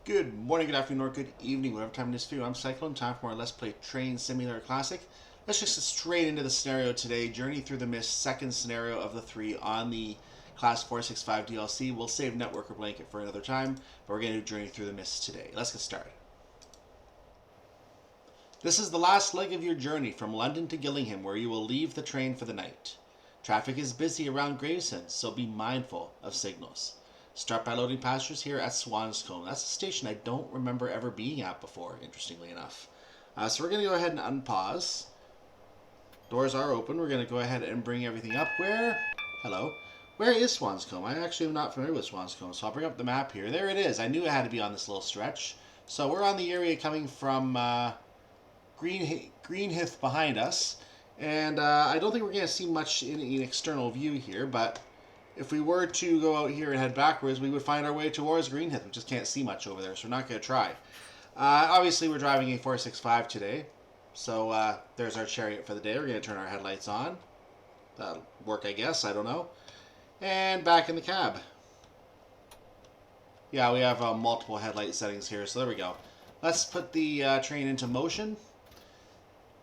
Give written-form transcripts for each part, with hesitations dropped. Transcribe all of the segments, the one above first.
Good morning, good afternoon, or good evening, whatever time it is for you. I'm Cyclone. Time for more Let's Play Train Simulator Classic. Let's just get straight into the scenario today. Journey Through the Mist, second scenario of the three on the Class 465 DLC. We'll save Networker Blanket for another time, but we're going to do Journey Through the Mist today. Let's get started. This is the last leg of your journey from London to Gillingham, where you will leave the train for the night. Traffic is busy around Gravesend, so be mindful of signals. Start by loading passengers here at Swanscombe. That's a station I don't remember ever being at before, interestingly enough. So we're going to go ahead and unpause. Doors are open. We're going to go ahead and bring everything up. Hello. Where is Swanscombe? I actually am not familiar with Swanscombe, so I'll bring up the map here. There it is. I knew it had to be on this little stretch. So we're on the area coming from Greenhithe behind us. And I don't think we're going to see much in an external view here, but if we were to go out here and head backwards, we would find our way towards Greenhithe. We just can't see much over there, so we're not going to try. Obviously, we're driving a 465 today, so there's our chariot for the day. We're going to turn our headlights on. That'll work, I guess. I don't know. And back in the cab. Yeah, we have multiple headlight settings here, so there we go. Let's put the train into motion.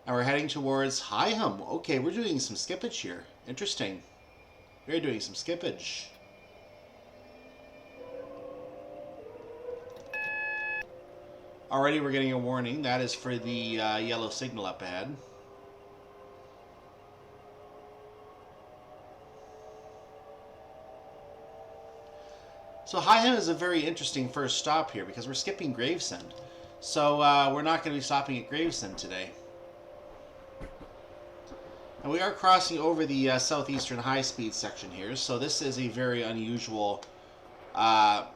And we're heading towards Higham. Okay, we're doing some skippage here. Interesting. We're doing some skippage. Already we're getting a warning. That is for the yellow signal up ahead. So Higham is a very interesting first stop here because we're skipping Gravesend. So we're not going to be stopping at Gravesend today. And we are crossing over the southeastern high-speed section here, so this is a very unusual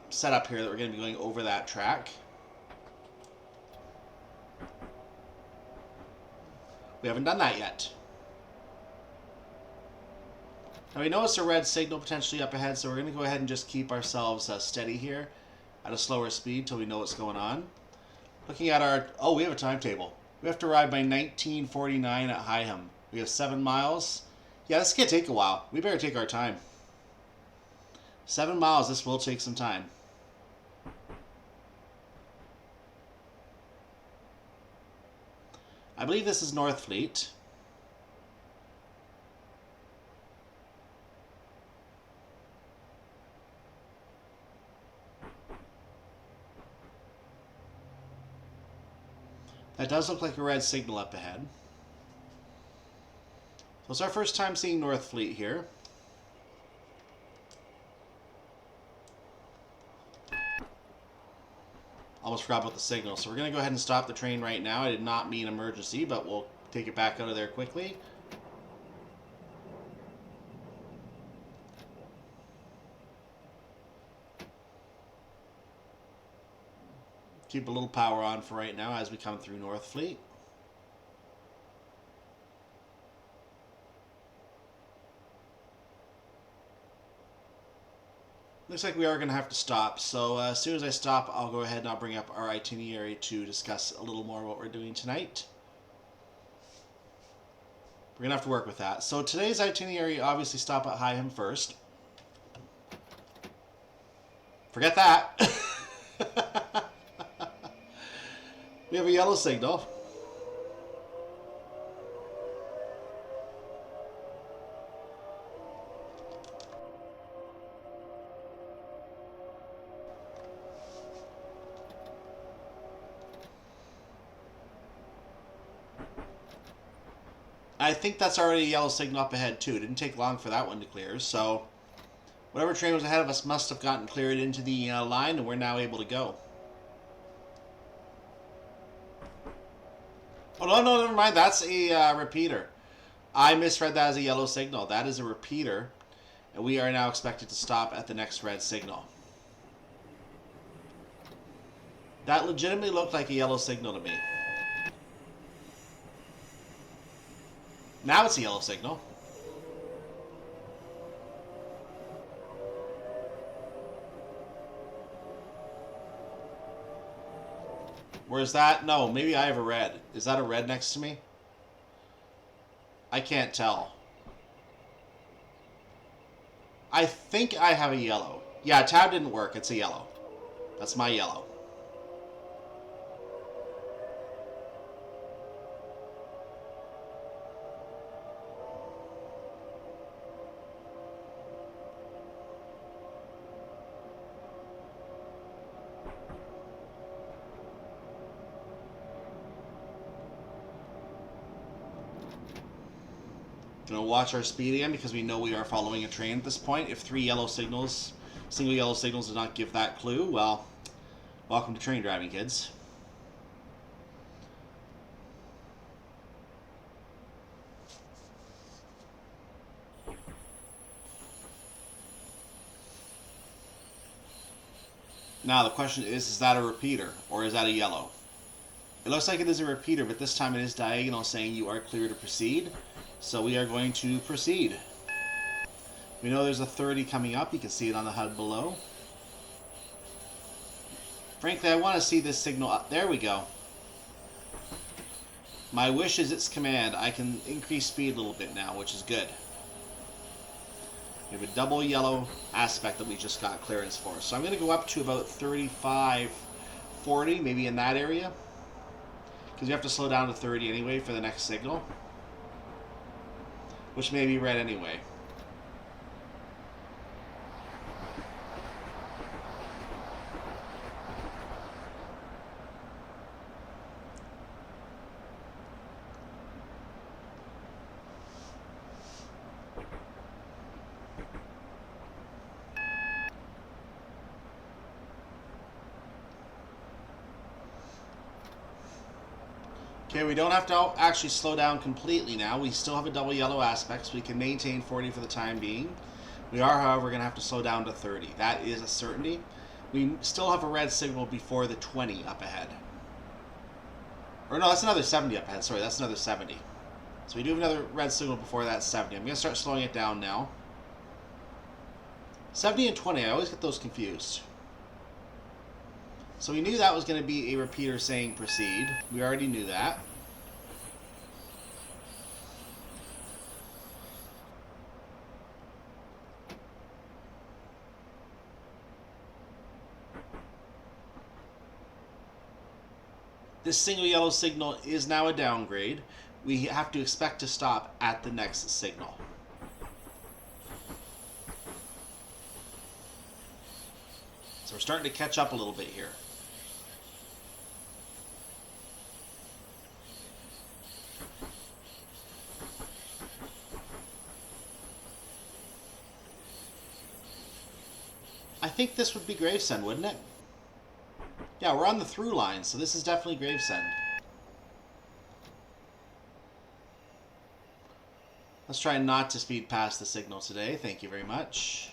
setup here that we're going to be going over that track. We haven't done that yet. Now we notice a red signal potentially up ahead, so we're going to go ahead and just keep ourselves steady here at a slower speed until we know what's going on. Looking at our... Oh, we have a timetable. We have to arrive by 1949 at Higham. We have 7 miles. Yeah, this is going to take a while. We better take our time. 7 miles, this will take some time. I believe this is Northfleet. That does look like a red signal up ahead. So it's our first time seeing Northfleet here. Almost forgot about the signal. So we're going to go ahead and stop the train right now. I did not mean emergency, but we'll take it back out of there quickly. Keep a little power on for right now as we come through Northfleet. Looks like we are going to have to stop, so as soon as I stop, I'll go ahead and I'll bring up our itinerary to discuss a little more what we're doing tonight. We're going to have to work with that. So today's itinerary, obviously stop at Higham first. Forget that. We have a yellow signal. I think that's already a yellow signal up ahead too. It didn't take long for that one to clear, so whatever train was ahead of us must have gotten cleared into the line, and we're now able to go. Oh, no, never mind. That's a repeater. I misread that as a yellow signal. That is a repeater, and we are now expected to stop at the next red signal. That legitimately looked like a yellow signal to me. Now it's a yellow signal. Where's that? No, maybe I have a red. Is that a red next to me? I can't tell. I think I have a yellow. Yeah, tab didn't work. It's a yellow. That's my yellow. Gonna watch our speed again because we know we are following a train at this point. If single yellow signals does not give that clue, well, welcome to train driving, kids. Now the question is that a repeater or is that a yellow? It looks like it is a repeater, but this time it is diagonal saying you are clear to proceed. So we are going to proceed. We know there's a 30 coming up. You can see it on the HUD below. Frankly, I want to see this signal up. There we go. My wish is its command. I can increase speed a little bit now, which is good. We have a double yellow aspect that we just got clearance for. So I'm going to go up to about 35, 40, maybe in that area. Because you have to slow down to 30 anyway for the next signal. Which may be red anyway. Okay, we don't have to actually slow down completely now. We still have a double yellow aspect, so we can maintain 40 for the time being. We are, however, going to have to slow down to 30. That is a certainty. We still have a red signal before the 20 up ahead. Or no, that's another 70 up ahead. Sorry, that's another 70. So we do have another red signal before that 70. I'm going to start slowing it down now. 70 and 20, I always get those confused. So we knew that was going to be a repeater saying proceed. We already knew that. This single yellow signal is now a downgrade. We have to expect to stop at the next signal. So we're starting to catch up a little bit here. I think this would be Gravesend, wouldn't it? Yeah, we're on the through line, so this is definitely Gravesend. Let's try not to speed past the signal today. Thank you very much.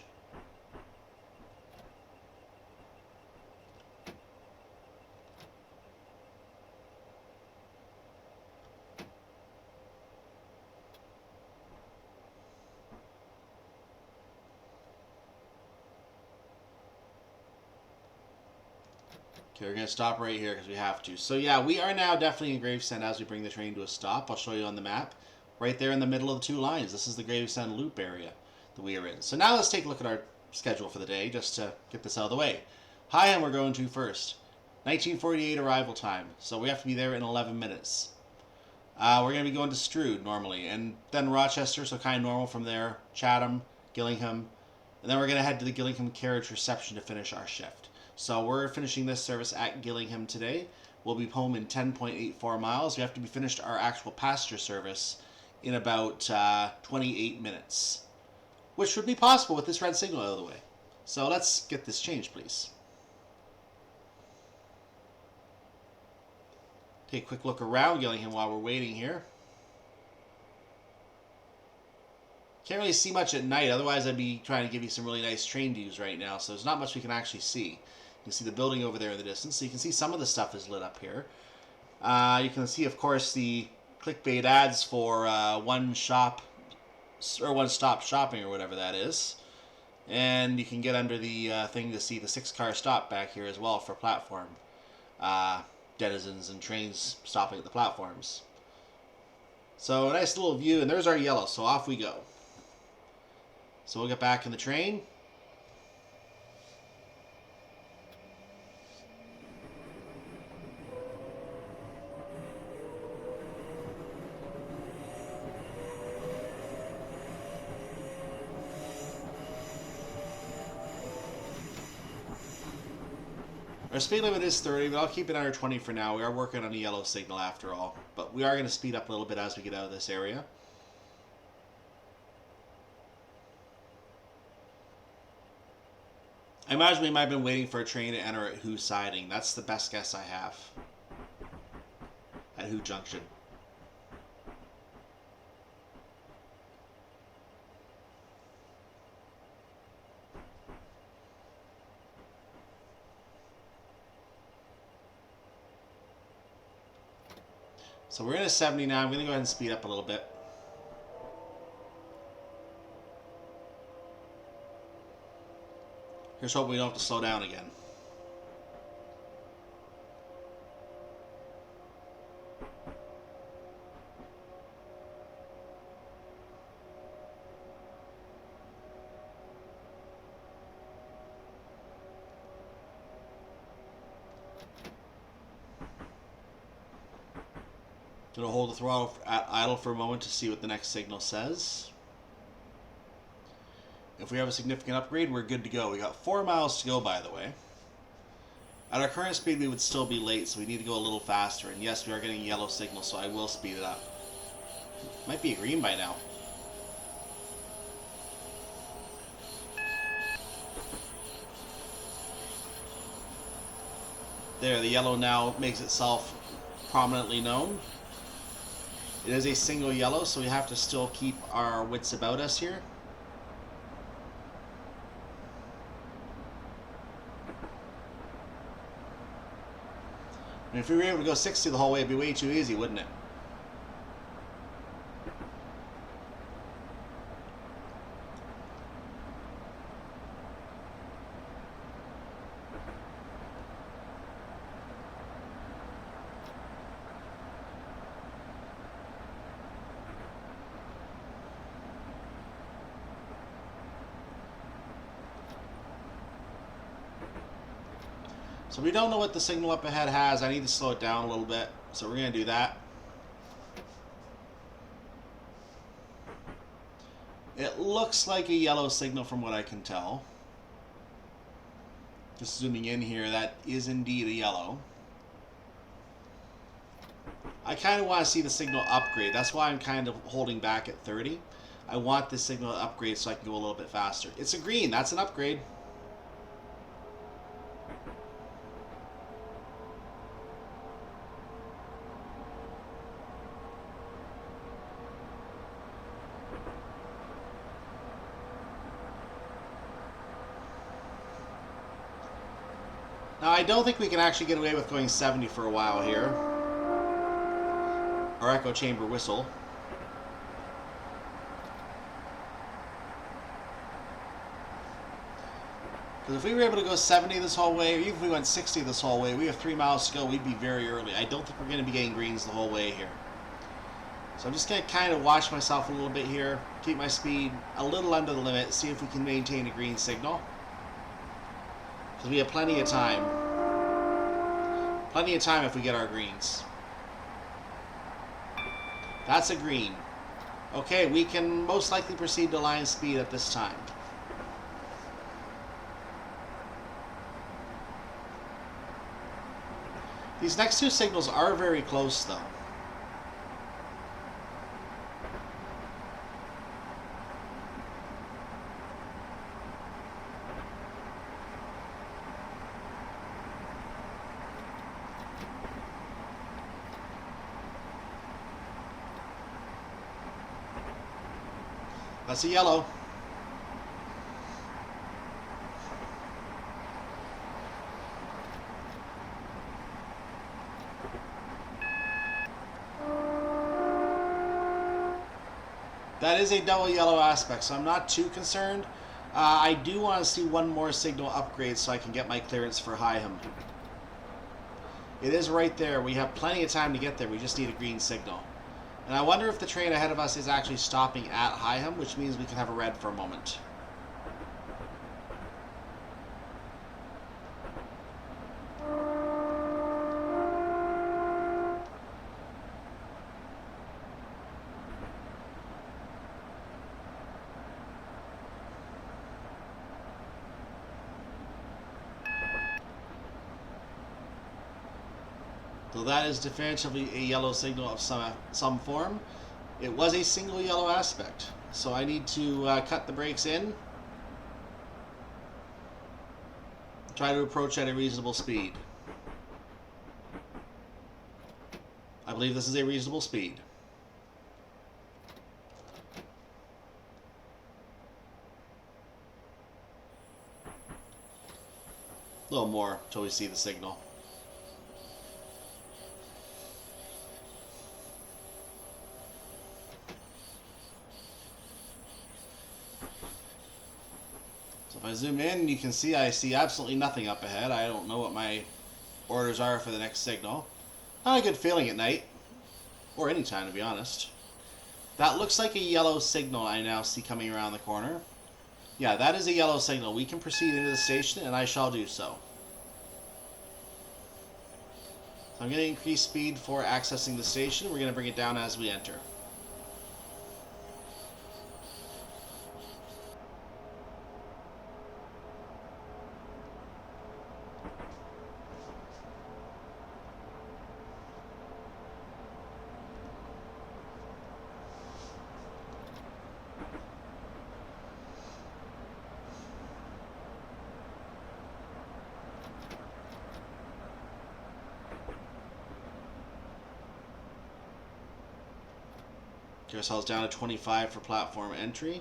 Okay, we're going to stop right here because we have to. So yeah, we are now definitely in Gravesend as we bring the train to a stop. I'll show you on the map. Right there in the middle of the two lines. This is the Gravesend loop area that we are in. So now let's take a look at our schedule for the day just to get this out of the way. Higham we're going to first. 1948 arrival time. So we have to be there in 11 minutes. We're going to be going to Strood normally. And then Rochester, so kind of normal from there. Chatham, Gillingham. And then we're going to head to the Gillingham Carriage reception to finish our shift. So we're finishing this service at Gillingham today. We'll be home in 10.84 miles. We have to be finished our actual passenger service in about 28 minutes, which would be possible with this red signal out of the way. So let's get this changed, please. Take a quick look around Gillingham while we're waiting here. Can't really see much at night, otherwise I'd be trying to give you some really nice train views right now, so there's not much we can actually see. You can see the building over there in the distance, so you can see some of the stuff is lit up here. You can see, of course, the clickbait ads for one stop shopping or whatever that is. And you can get under the thing to see the 6-car stop back here as well for platform denizens and trains stopping at the platforms. So a nice little view, and there's our yellow, so off we go. So we'll get back in the train. Our speed limit is 30, but I'll keep it under 20 for now. We are working on a yellow signal after all. But we are going to speed up a little bit as we get out of this area. I imagine we might have been waiting for a train to enter at Who siding. That's the best guess I have. At Who Junction. So we're in a 70 now. I'm going to go ahead and speed up a little bit. Here's hoping we don't have to slow down again. Gonna hold the throttle at idle for a moment to see what the next signal says. If we have a significant upgrade, we're good to go. We got 4 miles to go, by the way. At our current speed, we would still be late, so we need to go a little faster. And yes, we are getting a yellow signal, so I will speed it up. Might be a green by now. There, the yellow now makes itself prominently known. It is a single yellow, so we have to still keep our wits about us here. And if we were able to go 60 the whole way, it'd be way too easy, wouldn't it? So we don't know what the signal up ahead has. I need to slow it down a little bit. So we're going to do that. It looks like a yellow signal from what I can tell. Just zooming in here, that is indeed a yellow. I kind of want to see the signal upgrade. That's why I'm kind of holding back at 30. I want this signal to upgrade so I can go a little bit faster. It's a green. That's an upgrade. Now, I don't think we can actually get away with going 70 for a while here. Our echo chamber whistle. Because if we were able to go 70 this whole way, or even if we went 60 this whole way, we have 3 miles to go, we'd be very early. I don't think we're going to be getting greens the whole way here. So I'm just going to kind of watch myself a little bit here, keep my speed a little under the limit, see if we can maintain a green signal. Because we have plenty of time. Plenty of time if we get our greens. That's a green. Okay, we can most likely proceed to line speed at this time. These next two signals are very close, though. That's a yellow. That is a double yellow aspect, so I'm not too concerned. I do want to see one more signal upgrade so I can get my clearance for Higham. It is right there. We have plenty of time to get there. We just need a green signal. And I wonder if the train ahead of us is actually stopping at Higham, which means we can have a red for a moment. So that is definitively a yellow signal of some form. It was a single yellow aspect. So I need to cut the brakes in. Try to approach at a reasonable speed. I believe this is a reasonable speed. A little more until we see the signal. So if I zoom in, you can see I see absolutely nothing up ahead. I don't know what my orders are for the next signal. Not a good feeling at night. Or anytime, to be honest. That looks like a yellow signal I now see coming around the corner. Yeah, that is a yellow signal. We can proceed into the station, and I shall do so. I'm going to increase speed for accessing the station. We're going to bring it down as we enter. Get ourselves down to 25 for platform entry.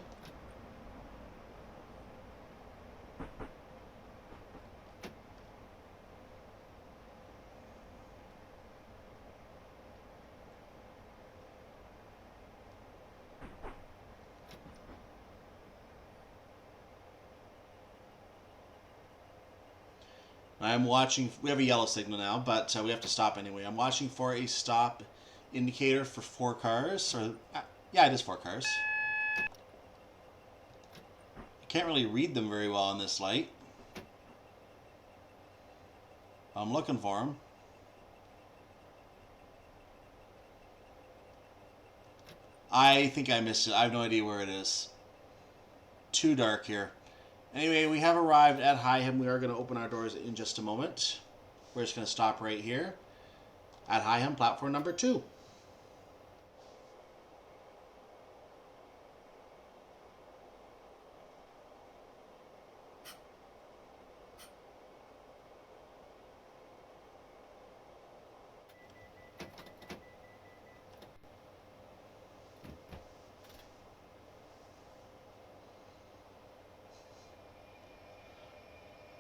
I'm watching. We have a yellow signal now, but we have to stop anyway. I'm watching for a stop indicator for 4 cars. Or yeah, it is 4 cars. I can't really read them very well in this light. I'm looking for them. I think I missed it. I have no idea where it is. Too dark here. Anyway, we have arrived at Higham. We are going to open our doors in just a moment. We're just going to stop right here at Higham, platform number 2.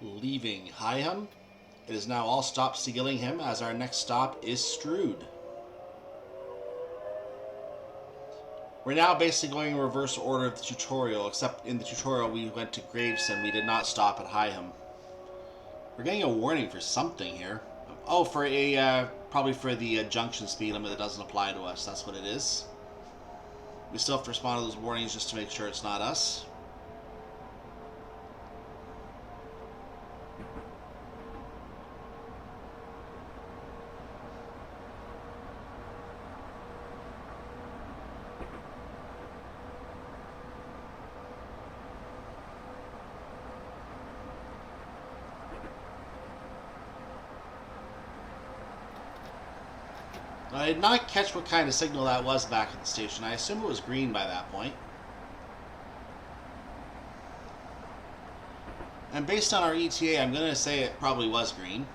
Leaving Higham. It is now all stops to Gillingham, as our next stop is Strood. We're now basically going in reverse order of the tutorial, except in the tutorial we went to Gravesend. We did not stop at Higham. We're getting a warning for something here. Oh, for a probably for the junction speed limit that doesn't apply to us. That's what it is. We still have to respond to those warnings just to make sure it's not us. I did not catch what kind of signal that was back at the station. I assume it was green by that point. And based on our ETA, I'm going to say it probably was green.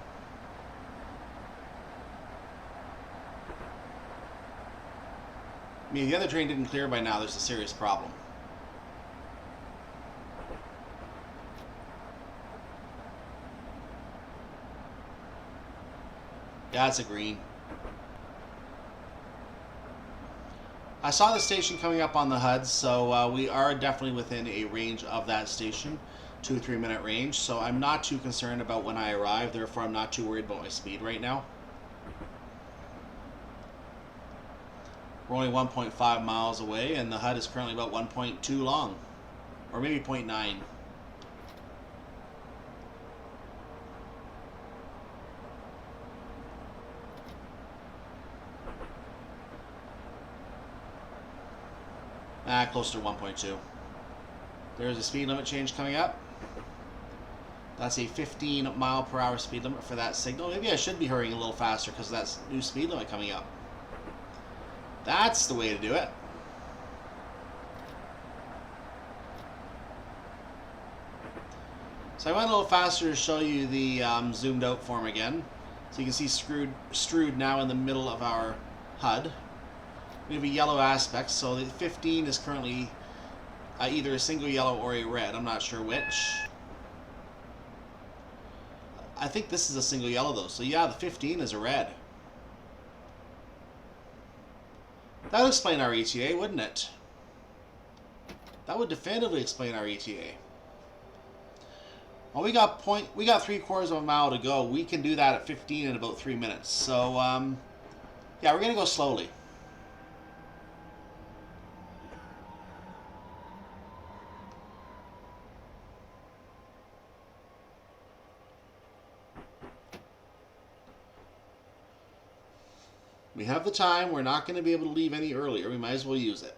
I mean, the other train didn't clear by now. There's a serious problem. Yeah, it's a green. I saw the station coming up on the HUD, so we are definitely within a range of that station, 2 to 3 minute range, so I'm not too concerned about when I arrive, therefore I'm not too worried about my speed right now. We're only 1.5 miles away, and the HUD is currently about 1.2 long, or maybe 0.9. Close to 1.2. There's a speed limit change coming up. That's a 15 mile per hour speed limit for that signal. Maybe I should be hurrying a little faster because of that new speed limit coming up. That's the way to do it. So I went a little faster to show you the zoomed out form again. So you can see Strood now in the middle of our HUD. We have a yellow aspect, so the 15 is currently either a single yellow or a red. I'm not sure which. I think this is a single yellow though, so yeah, the 15 is a red. That would explain our ETA, wouldn't it? That would definitively explain our ETA. Well, we got 3/4 of a mile to go. We can do that at 15 in about 3 minutes. So, yeah, we're gonna go slowly. We have the time. We're not going to be able to leave any earlier. We might as well use it.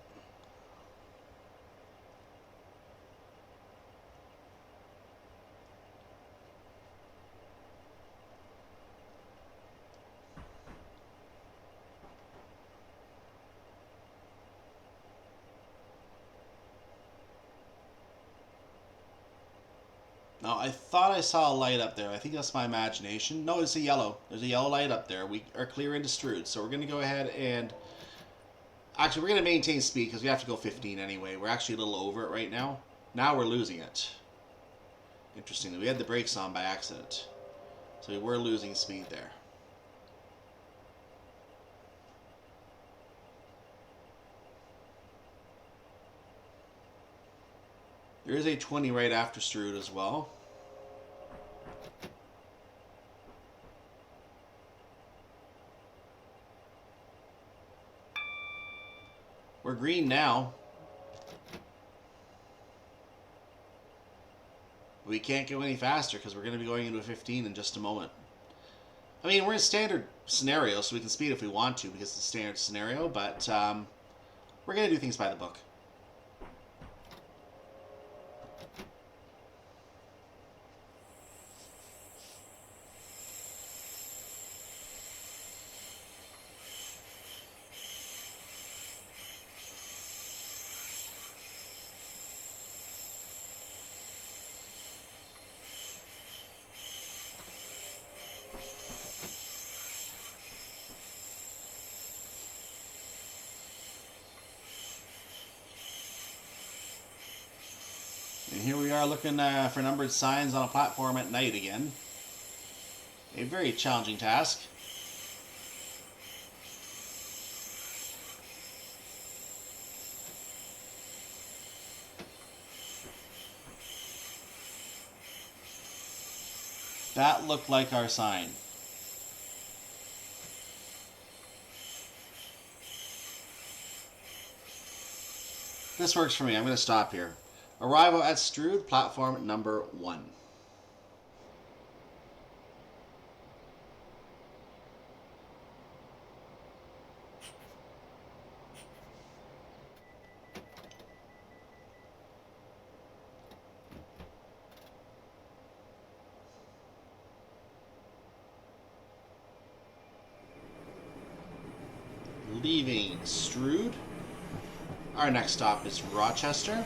Now, I thought I saw a light up there. I think that's my imagination. No, it's a yellow. There's a yellow light up there. We are clear into Strood. So we're going to go ahead and... Actually, we're going to maintain speed because we have to go 15 anyway. We're actually a little over it right now. Now we're losing it. Interestingly, we had the brakes on by accident. So we were losing speed there. There is a 20 right after Strood as well. We're green now. We can't go any faster because we're going to be going into a 15 in just a moment. I mean, we're in standard scenario, so we can speed if we want to because it's a standard scenario, but we're going to do things by the book. And here we are looking for numbered signs on a platform at night again. A very challenging task. That looked like our sign. This works for me. I'm going to stop here. Arrival at Strood, platform number 1. Leaving Strood. Our next stop is Rochester.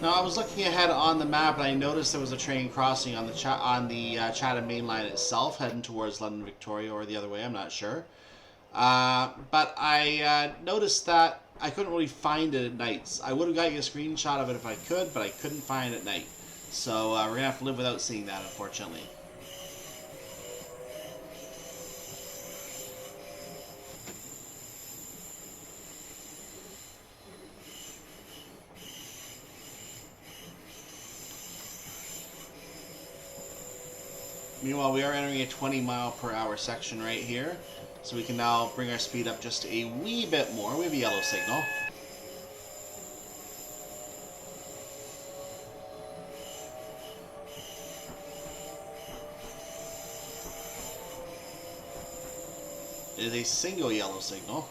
Now, I was looking ahead on the map and I noticed there was a train crossing on the Chatham main line itself, heading towards London Victoria or the other way, I'm not sure. But I noticed that I couldn't really find it at nights. I would have got you a screenshot of it if I could, but I couldn't find it at night. So we're going to have to live without seeing that, unfortunately. Meanwhile, we are entering a 20-mile-per-hour section right here, so we can now bring our speed up just a wee bit more. We have a yellow signal. It is a single yellow signal.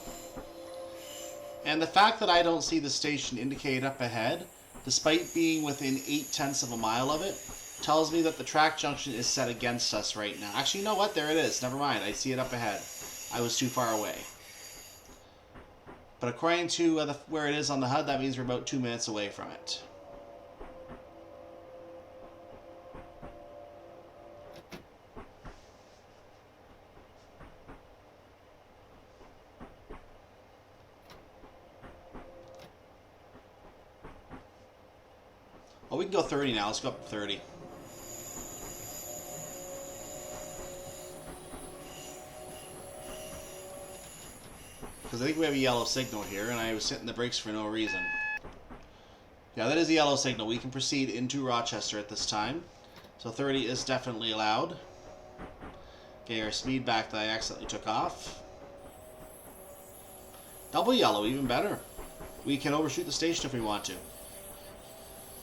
And the fact that I don't see the station indicated up ahead, despite being within 0.8 of a mile of it, tells me that the track junction is set against us right now. Actually, you know what? There it is. Never mind. I see it up ahead. I was too far away. But according to where it is on the HUD, that means we're about 2 minutes away from it. we can go 30 now. Let's go up to 30. Because I think we have a yellow signal here, and I was hitting the brakes for no reason. Yeah, that is a yellow signal. We can proceed into Rochester at this time. So 30 is definitely allowed. Okay, our speed back that I accidentally took off. Double yellow, even better. We can overshoot the station if we want to.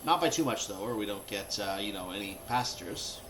Not by too much, though, or we don't get, you know, any passengers.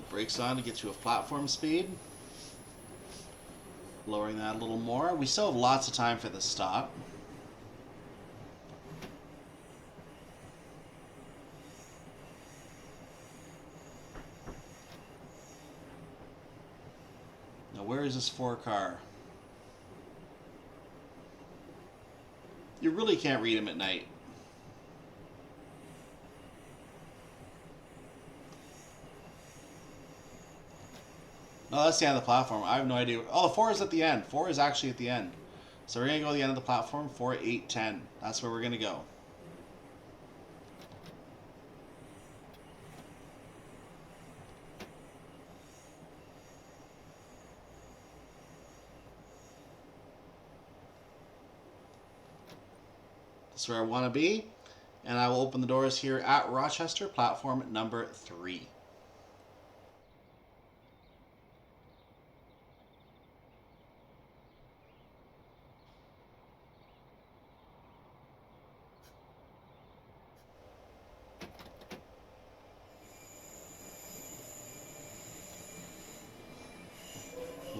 Brakes on to get to a platform speed. Lowering that a little more. We still have lots of time for this stop. Now where is this 4 car? You really can't read them at night. No, that's the end of the platform. I have no idea. Oh, 4 is at the end. 4 is actually at the end. So we're going to go to the end of the platform. 4, 8, 10. That's where we're going to go. That's where I want to be. And I will open the doors here at Rochester, platform number 3.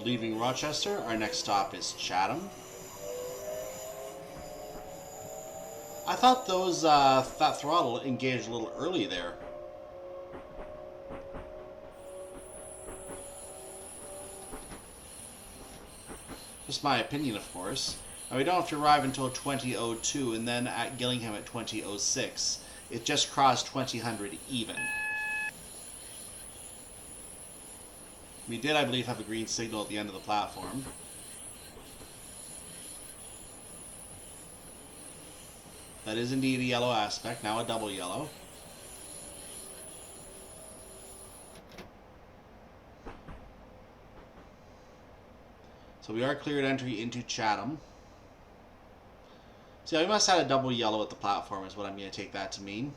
Leaving Rochester, our next stop is Chatham. I thought those that throttle engaged a little early there. Just my opinion, of course. Now we don't have to arrive until 2002, and then at Gillingham at 2006. It just crossed 2000 even. We did, I believe, have a green signal at the end of the platform. That is indeed a yellow aspect, now a double yellow. So we are cleared entry into Chatham. So yeah, we must have had a double yellow at the platform is what I'm going to take that to mean.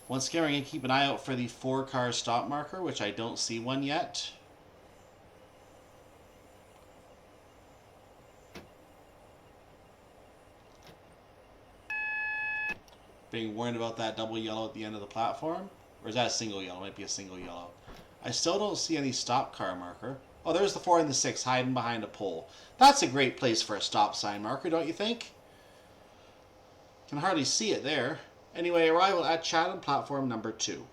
Once again, we're going to keep an eye out for the 4 car stop marker, which I don't see one yet. Being warned about that double yellow at the end of the platform. Or is that a single yellow? It might be a single yellow. I still don't see any stop car marker. Oh, there's the 4 and the 6 hiding behind a pole. That's a great place for a stop sign marker, don't you think? Can hardly see it there. Anyway, arrival at Chatham, platform number 2.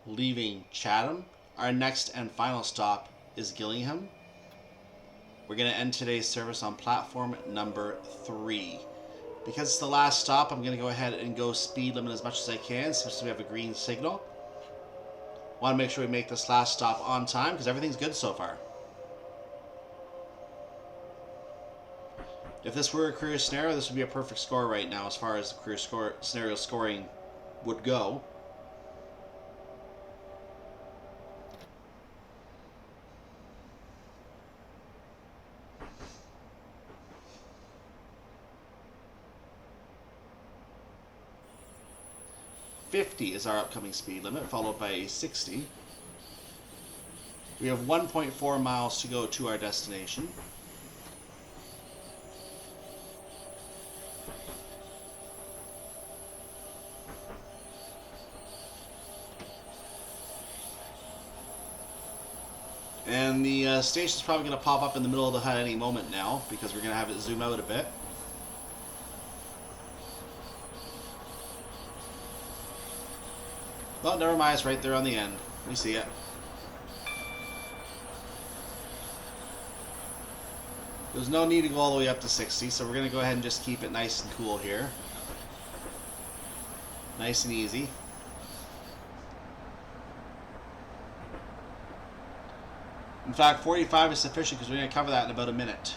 Leaving Chatham, our next and final stop is Gillingham. We're going to end today's service on platform number 3. Because it's the last stop, I'm going to go ahead and go speed limit as much as I can since we have a green signal. Want to make sure we make this last stop on time because everything's good so far. If this were a career scenario, this would be a perfect score right now as far as the career scenario scoring would go. .50 is our upcoming speed limit, followed by a 60. We have 1.4 miles to go to our destination. And the station's probably going to pop up in the middle of the HUD any moment now because we're going to have it zoom out a bit. Well, never mind, it's right there on the end. We see it. There's no need to go all the way up to 60, so we're going to go ahead and just keep it nice and cool here. Nice and easy. In fact, 45 is sufficient because we're going to cover that in about a minute.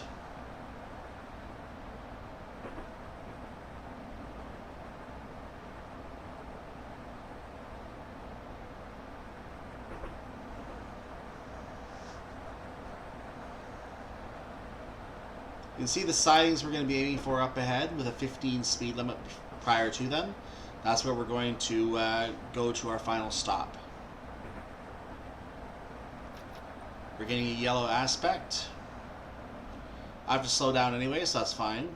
You can see the sidings we're going to be aiming for up ahead with a 15 speed limit prior to them. That's where we're going to go to our final stop. We're getting a yellow aspect. I have to slow down anyway, so that's fine.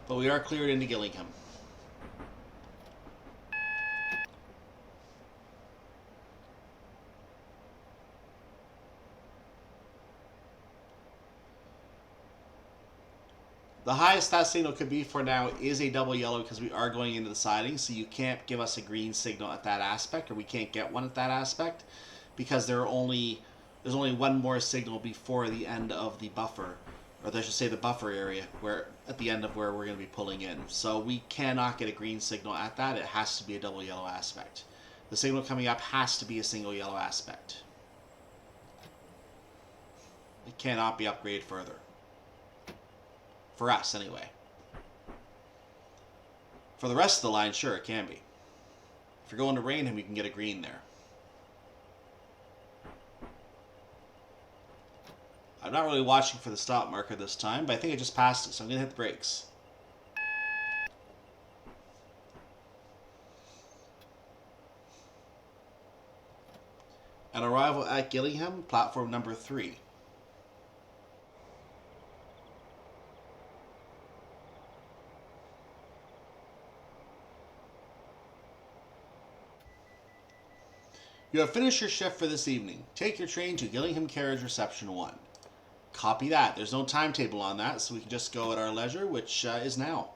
But we are cleared into Gillingham. The highest that signal could be for now is a double yellow because we are going into the siding, so you can't give us a green signal at that aspect, or we can't get one at that aspect, because there's only one more signal before the end of the buffer, or I should say the buffer area, where at the end of where we're going to be pulling in. So we cannot get a green signal at that. It has to be a double yellow aspect. The signal coming up has to be a single yellow aspect. It cannot be upgraded further. For us, anyway. For the rest of the line, sure, it can be. If you're going to Rainham, you can get a green there. I'm not really watching for the stop marker this time, but I think I just passed it, so I'm going to hit the brakes. An arrival at Gillingham, platform number 3. You have finished your shift for this evening. Take your train to Gillingham Carriage Reception 1. Copy that. There's no timetable on that, so we can just go at our leisure, which is now.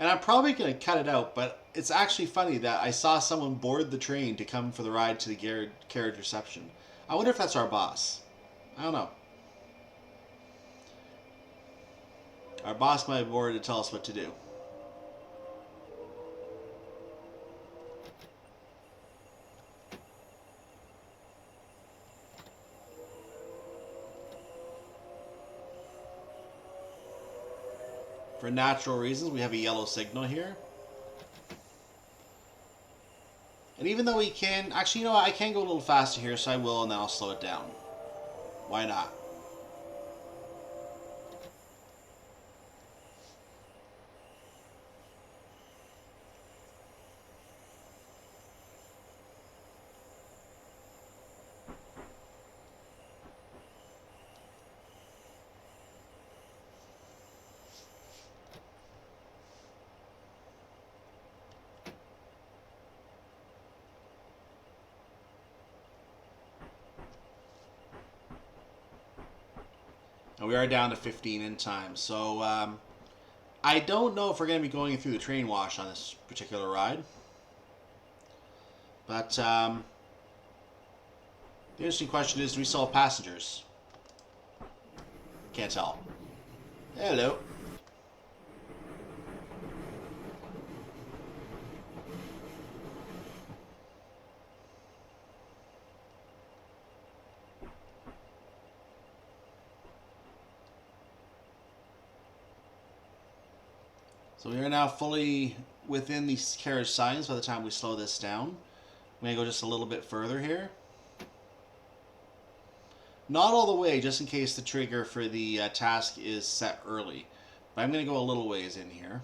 And I'm probably going to cut it out, but it's actually funny that I saw someone board the train to come for the ride to the carriage reception. I wonder if that's our boss. I don't know. Our boss might have boarded to tell us what to do. For natural reasons, we have a yellow signal here. And even though we can... Actually, you know what? I can go a little faster here, so I will, and then I'll slow it down. Why not? And we are down to 15 in time. So, I don't know if we're going to be going through the train wash on this particular ride. But, the interesting question is, do we still have passengers? Can't tell. Hello. So we are now fully within the carriage signs by the time we slow this down. I'm going to go just a little bit further here. Not all the way, just in case the trigger for the task is set early. But I'm going to go a little ways in here.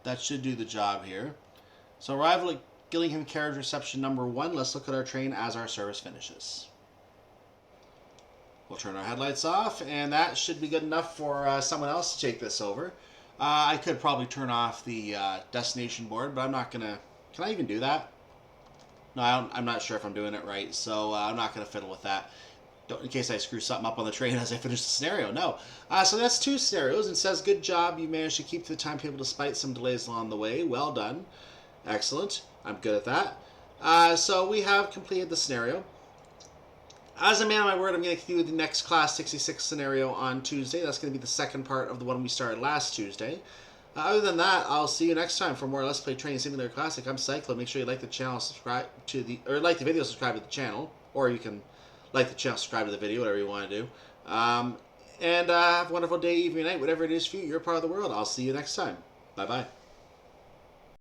That should do the job here. So arrival at Gillingham carriage reception number 1. Let's look at our train as our service finishes. We'll turn our headlights off, and that should be good enough for someone else to take this over. I could probably turn off the destination board, but I'm not going to... Can I even do that? No, I'm not sure if I'm doing it right, so I'm not going to fiddle with that. In case I screw something up on the train as I finish the scenario. No. So that's 2 scenarios, and says, good job, you managed to keep to the timetable despite some delays along the way. Well done. Excellent. I'm good at that. So we have completed the scenario. As a man of my word, I'm going to do the next Class 66 scenario on Tuesday. That's going to be the second part of the one we started last Tuesday. Other than that, I'll see you next time for more Let's Play Train Simulator Classic. I'm Cyclo. Make sure you like the channel, subscribe to the... Or like the video, subscribe to the channel. Or you can like the channel, subscribe to the video, whatever you want to do. And have a wonderful day, evening, night, whatever it is for you. You're a part of the world. I'll see you next time. Bye-bye.